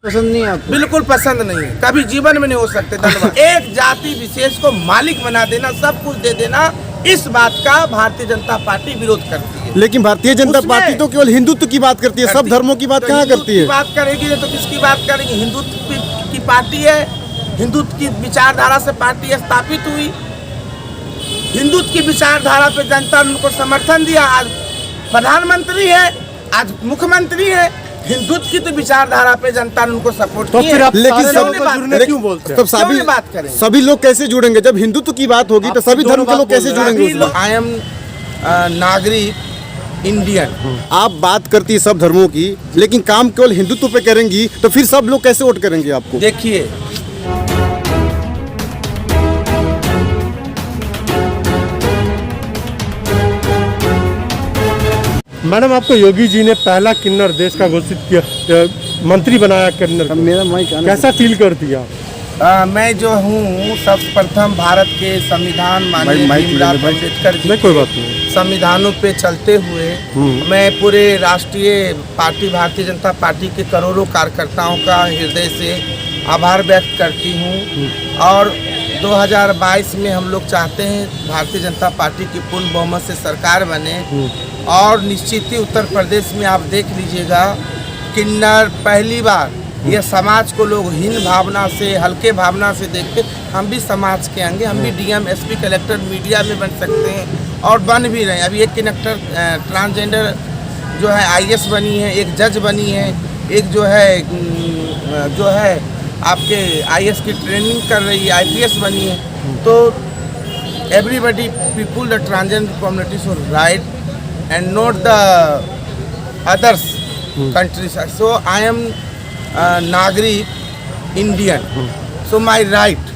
पसंद नहीं है आपको? बिल्कुल पसंद नहीं है, कभी जीवन में नहीं हो सकते। धन्यवाद। एक जाति विशेष को मालिक बना देना, सब कुछ दे देना, इस बात का भारतीय जनता पार्टी विरोध करती है। लेकिन भारतीय जनता पार्टी तो केवल हिंदुत्व की बात करती है, सब धर्मों की बात कहाँ करती है? बात करेगी तो किसकी बात करेगी? हिंदुत्व की पार्टी है, हिंदुत्व की विचारधारा से पार्टी स्थापित हुई, हिंदुत्व की विचारधारा पे जनता ने उनको समर्थन दिया। आज प्रधानमंत्री है, आज मुख्यमंत्री है, हिंदुत्व की तो विचारधारा पे जनता ने उनको सपोर्ट तो किया। फिर आप लेकिन क्यों बोलते हैं? तब सभी लोग कैसे जुड़ेंगे जब हिंदुत्व की बात होगी? तो सभी धर्म के लोग कैसे जुड़ेंगे? आई एम नागरिक इंडियन। आप बात करती है सब धर्मों की, लेकिन काम केवल हिंदुत्व पे करेंगी, तो फिर सब लोग कैसे वोट करेंगे आपको? देखिए, मैडम, आपको योगी जी ने पहला किन्नर देश का घोषित किया, मंत्री बनाया किन्नर को। मेरा माइक कैसा फील करती है? मैं जो हूँ सर्वप्रथम भारत के संविधान माननीय भीमराव अम्बेडकर जी कोई बात नहीं, संविधानों पे चलते हुए मैं पूरे राष्ट्रीय पार्टी भारतीय जनता पार्टी के करोड़ों कार्यकर्ताओं का हृदय से आभार व्यक्त करती हूँ। और 2022 में हम लोग चाहते हैं भारतीय जनता पार्टी की पूर्ण बहुमत से सरकार बने। और निश्चित ही उत्तर प्रदेश में आप देख लीजिएगा, किन्नर पहली बार ये समाज को लोग हीन भावना से, हल्के भावना से देखते, हम भी समाज के अंगे, हम भी डीएम, एसपी, कलेक्टर, मीडिया में बन सकते हैं और बन भी रहे हैं। अभी एक कलेक्टर ट्रांसजेंडर जो है आईएएस बनी है, एक जज बनी है, एक जो है आपके आईएएस की ट्रेनिंग कर रही है, आईपीएस बनी है। तो everybody people the transgender community should write and not the others countries. So I am नागरिक इंडियन, so my right।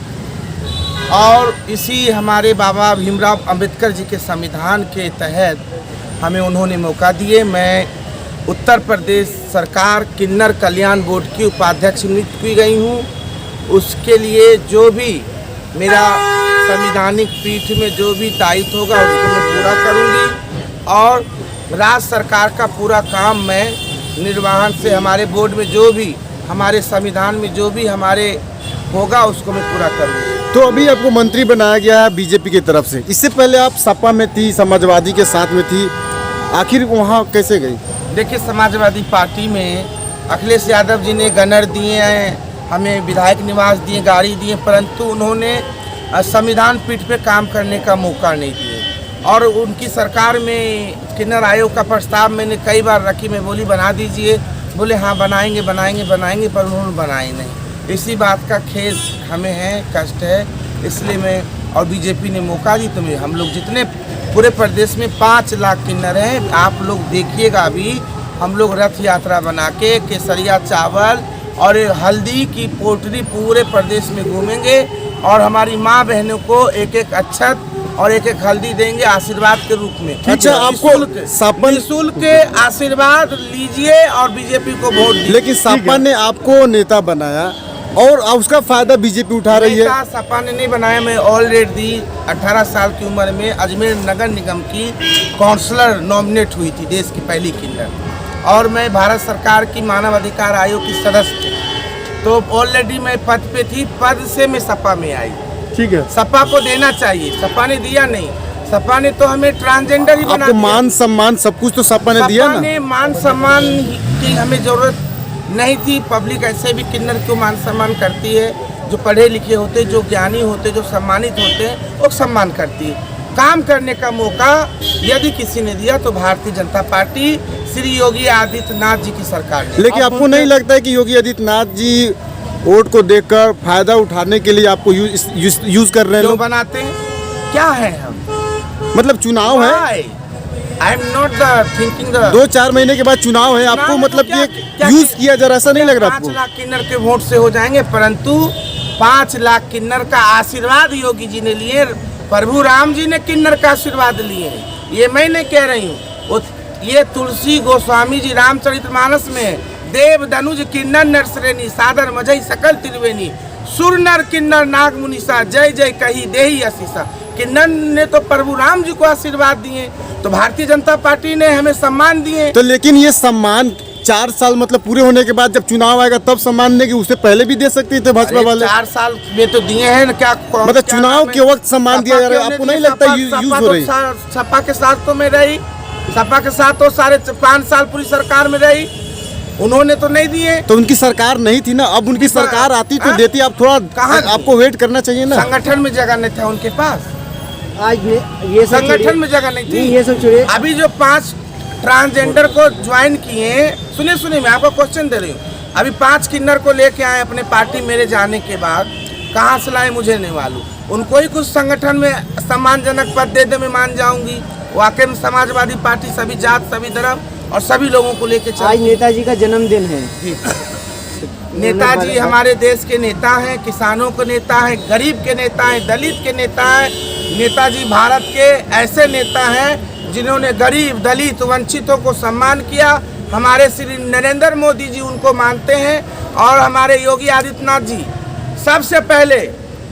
और इसी हमारे बाबा भीमराव अंबेडकर जी के संविधान के तहत हमें उन्होंने मौका दिए। मैं उत्तर प्रदेश सरकार किन्नर कल्याण बोर्ड की उपाध्यक्ष नियुक्त की गई हूँ। उसके लिए जो भी मेरा संवैधानिक पीठ में जो भी दायित्व होगा उसको मैं पूरा करूँगी। और राज्य सरकार का पूरा काम मैं निर्वहन से, हमारे बोर्ड में जो भी, हमारे संविधान में जो भी हमारे होगा उसको मैं पूरा करूँगा। तो अभी आपको मंत्री बनाया गया है बीजेपी की तरफ से, इससे पहले आप सपा में थी, समाजवादी के साथ में थी, आखिर वहाँ कैसे गई? देखिए, समाजवादी पार्टी में अखिलेश यादव जी ने गनर दिए हैं, हमें विधायक निवास दिए, गाड़ी दिए, परंतु उन्होंने संविधान पीठ पे काम करने का मौका नहीं दिया। और उनकी सरकार में किन्नर आयोग का प्रस्ताव मैंने कई बार रखी, मैं बोली बना दीजिए, बोले हाँ बनाएंगे, पर उन्होंने बनाए नहीं। इसी बात का खेद हमें है, कष्ट है, इसलिए मैं, और बीजेपी ने मौका दी तो हम लोग जितने पूरे प्रदेश में 5 लाख किन्नर हैं, आप लोग देखिएगा, अभी हम लोग रथ यात्रा बना के केसरिया चावल और हल्दी की पोटली पूरे प्रदेश में घूमेंगे और हमारी माँ बहनों को एक एक अक्षत और एक एक हल्दी देंगे आशीर्वाद के रूप में। अच्छा, आपको निःशुल्क आशीर्वाद लीजिए और बीजेपी को वोट दीजिए। लेकिन सपा ने आपको नेता बनाया और उसका फायदा बीजेपी उठा रही है। सपा ने नहीं बनाया, मैं ऑलरेडी 18 साल की उम्र में अजमेर नगर निगम की काउंसलर नॉमिनेट हुई थी, देश की पहली किन्नर, और मैं भारत सरकार की मानव अधिकार आयोग की सदस्य थी। तो ऑलरेडी मैं पद पे थी, पद से मैं सपा में आई। ठीक है, सपा को देना चाहिए, सपा ने दिया नहीं। सपा ने तो हमें ट्रांसजेंडर ही बना दिया। मान सम्मान सब कुछ तो सपा ने दिया ना। सपा ने मान सम्मान की हमें जरूरत नहीं थी। पब्लिक ऐसे भी किन्नर क्यों मान सम्मान करती है? जो पढ़े लिखे होते, जो ज्ञानी होते, जो सम्मानित होते हैं, वो सम्मान करती है। काम करने का मौका यदि किसी ने दिया तो भारतीय जनता पार्टी श्री योगी आदित्यनाथ जी की सरकार ने। लेकिन आपको नहीं लगता है कि योगी आदित्यनाथ जी वोट को देखकर फायदा उठाने के लिए आपको यूज कर रहे हैं? लोग बनाते हैं, क्या है हम, मतलब चुनाव है, आई एम नॉट थिंकिंग 2-4 महीने के बाद चुनाव है, आपको मतलब कि यूज किया जा रहा, ऐसा नहीं लग रहा आपको? 5 लाख किन्नर के वोट से हो जाएंगे, परंतु 5 लाख किन्नर का आशीर्वाद योगी जी ने लिए। प्रभु राम जी ने किन्नर का आशीर्वाद लिए, ये मैं नहीं कह रही हूँ, ये तुलसी गोस्वामी जी रामचरितमानस में देव धनुज किन्नर नरश्रेणी सादर मजई सकल त्रिवेणी सुर नर किन्नर नाग मुनिसा जय जय कही देही असीसा। किन्नर ने तो प्रभु राम जी को आशीर्वाद दिए, तो भारतीय जनता पार्टी ने हमें सम्मान दिए। तो लेकिन ये सम्मान 4 साल मतलब पूरे होने के बाद जब चुनाव आएगा तब सम्मान देंगे, उससे पहले भी दे सकते थे भाजपा वाले। 4 साल में तो दिए हैं ना, क्या मतलब चुनाव के वक्त सम्मान दिया जा रहा है, आपको नहीं लगता यूज हो रही? सपा के साथ तो मैं रही, सपा के साथ तो 5.5 साल पूरी सरकार में रही, उन्होंने तो नहीं दिए। तो उनकी सरकार नहीं थी ना, अब उनकी सरकार आती तो देती। आप थोड़ा आपको वेट करना चाहिए ना। संगठन में जगह नहीं था उनके पास, आज ये संगठन में जगह नहीं थी। ये सब छोड़िए, अभी जो 5 ट्रांसजेंडर को ज्वाइन किए, सुनिए मैं आपको क्वेश्चन दे रही हूँ। अभी 5 किन्नर को लेके आए अपने पार्टी, मेरे जाने के बाद कहाँ से लाए मुझे नहीं मालूम। उनको ही कुछ संगठन में सम्मानजनक पद दे दे, मैं मान जाऊंगी। वाकई में समाजवादी पार्टी सभी जात, सभी धर्म और सभी लोगों को लेके चल। आज नेताजी का जन्मदिन है। नेताजी हमारे देश के नेता हैं, किसानों के नेता हैं, गरीब के नेता हैं, दलित के नेता हैं। नेताजी भारत के ऐसे नेता हैं जिन्होंने गरीब, दलित, वंचितों को सम्मान किया। हमारे श्री नरेंद्र मोदी जी उनको मानते हैं, और हमारे योगी आदित्यनाथ जी सबसे पहले,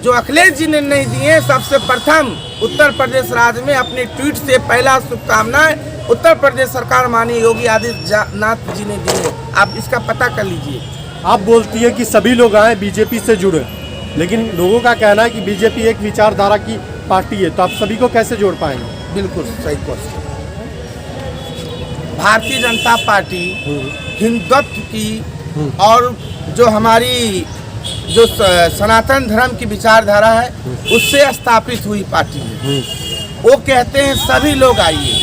जो अखिलेश जी ने नहीं दिए, सबसे प्रथम उत्तर प्रदेश राज्य में अपने ट्वीट से पहला शुभकामनाएं उत्तर प्रदेश सरकार माननीय योगी आदित्यनाथ जी ने दी है। आप इसका पता कर लीजिए। आप बोलती है कि सभी लोग आए बीजेपी से जुड़े, लेकिन लोगों का कहना है कि बीजेपी एक विचारधारा की पार्टी है, तो आप सभी को कैसे जोड़ पाएंगे? बिल्कुल सही क्वेश्चन। भारतीय जनता पार्टी हिंदुत्व की और जो हमारी जो सनातन धर्म की विचारधारा है उससे स्थापित हुई पार्टी है। वो कहते हैं सभी लोग आइए,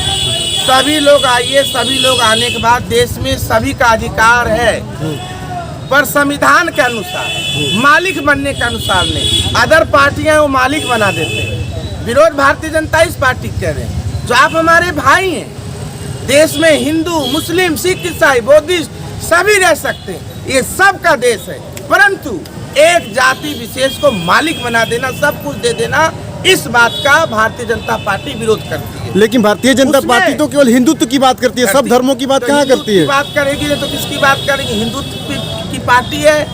सभी लोग आइए। सभी लोग आने के बाद देश में सभी का अधिकार है, पर संविधान के अनुसार, मालिक बनने के अनुसार नहीं। अदर पार्टियां वो मालिक बना देते हैं। विरोध भारतीय जनता इस पार्टी के कह रहे हैं, जो आप हमारे भाई हैं। देश में हिंदू, मुस्लिम, सिख, ईसाई, बुद्धिस्ट सभी रह सकते हैं, ये सबका देश है। परंतु एक जाति विशेष को मालिक बना देना, सब कुछ दे देना, इस बात का भारतीय जनता पार्टी विरोध करती है। लेकिन भारतीय जनता पार्टी तो केवल हिंदुत्व की बात करती है, सब धर्मों की बात कहाँ करती है? बात करेगी तो किसकी बात करेगी? हिंदुत्व की पार्टी है,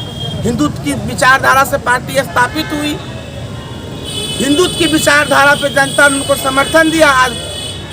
हिंदुत्व की विचारधारा से पार्टी स्थापित हुई। हिंदुत्व की विचारधारा पे जनता ने उनको समर्थन दिया। आज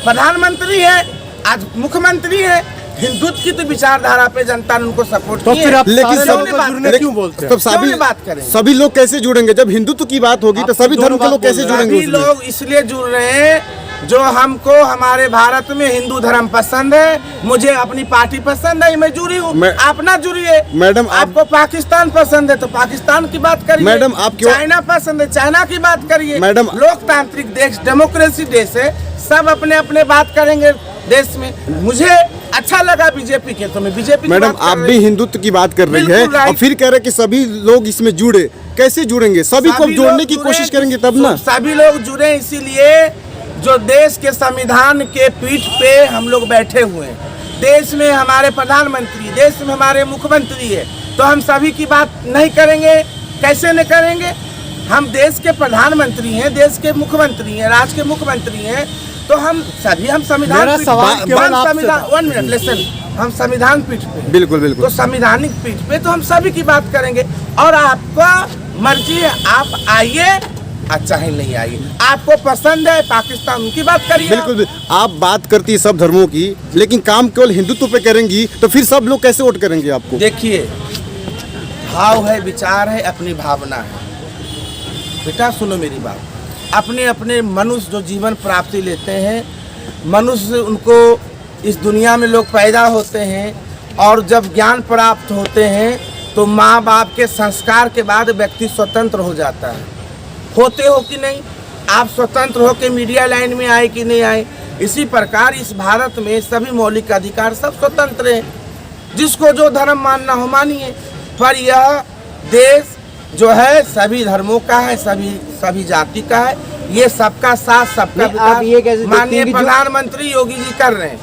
प्रधानमंत्री है, आज मुख्यमंत्री है। हिंदुत्व की तो विचारधारा पे जनता ने उनको सपोर्ट तो किया। फिर आप लेकिन सारे सब लोगों को जुड़ने क्यों बोलते हैं? तब सभी बात करेंगे, सभी लोग कैसे जुड़ेंगे जब हिंदुत्व की बात होगी? तो सभी धर्म के लोग कैसे जुड़ेंगे? सभी लोग इसलिए जुड़ रहे हैं जो हमको हमारे भारत में हिंदू धर्म पसंद है। मुझे अपनी पार्टी पसंद है, मैं जुड़ी हूँ। आप ना जुड़िए। मैडम, आपको पाकिस्तान पसंद है तो पाकिस्तान की बात करिए। मैडम, आप क्यों? चाइना पसंद है, चाइना की बात करिए। मैडम, लोकतांत्रिक देश, डेमोक्रेसी देश है, सब अपने अपने बात करेंगे देश में। मुझे अच्छा लगा बीजेपी के, तो मैं बीजेपी। मैडम, आप भी हिंदुत्व की बात कर रही है और फिर कह रहे कि सभी लोग इसमें जुड़े। कैसे जुड़ेंगे? सभी को जोड़ने की कोशिश करेंगे तब ना। सभी लोग जुड़े, इसीलिए जो देश के संविधान के पीठ पे हम लोग बैठे हुए हैं। देश में हमारे प्रधानमंत्री, देश में हमारे मुख्यमंत्री है, तो हम सभी की बात नहीं करेंगे? कैसे नहीं करेंगे? हम देश के प्रधानमंत्री हैं, देश के मुख्यमंत्री हैं, राज्य के मुख्यमंत्री हैं, तो हम सभी संविधान मेरा सवाल केवल आपसे था। 1 मिनट लिसन, हम संविधान पीठ पे, बिल्कुल बिल्कुल, तो संवैधानिक पीठ पे तो हम सभी की बात करेंगे। और आपका मर्जी है, आप आइए, अच्छा ही नहीं आइए। आपको पसंद है पाकिस्तान, उनकी बात करिए। बिल्कुल। आप बात करती है सब धर्मों की, लेकिन काम केवल हिंदुत्व पे करेंगी, तो फिर सब लोग कैसे वोट करेंगे आपको? देखिए, भाव है, विचार है, अपनी भावना है। बेटा सुनो मेरी बात। अपने अपने मनुष्य जो जीवन प्राप्ति लेते हैं, मनुष्य उनको इस दुनिया में लोग पैदा होते हैं, और जब ज्ञान प्राप्त होते हैं तो माँ बाप के संस्कार के बाद व्यक्ति स्वतंत्र हो जाता है। होते हो कि नहीं? आप स्वतंत्र हो के मीडिया लाइन में आए कि नहीं आए? इसी प्रकार इस भारत में सभी मौलिक अधिकार सब स्वतंत्र हैं, जिसको जो धर्म मानना हो मानिए। पर यह देश जो है सभी धर्मों का है, सभी जाति का है। ये सबका साथ, सबका विकास माननीय प्रधानमंत्री योगी जी कर रहे हैं।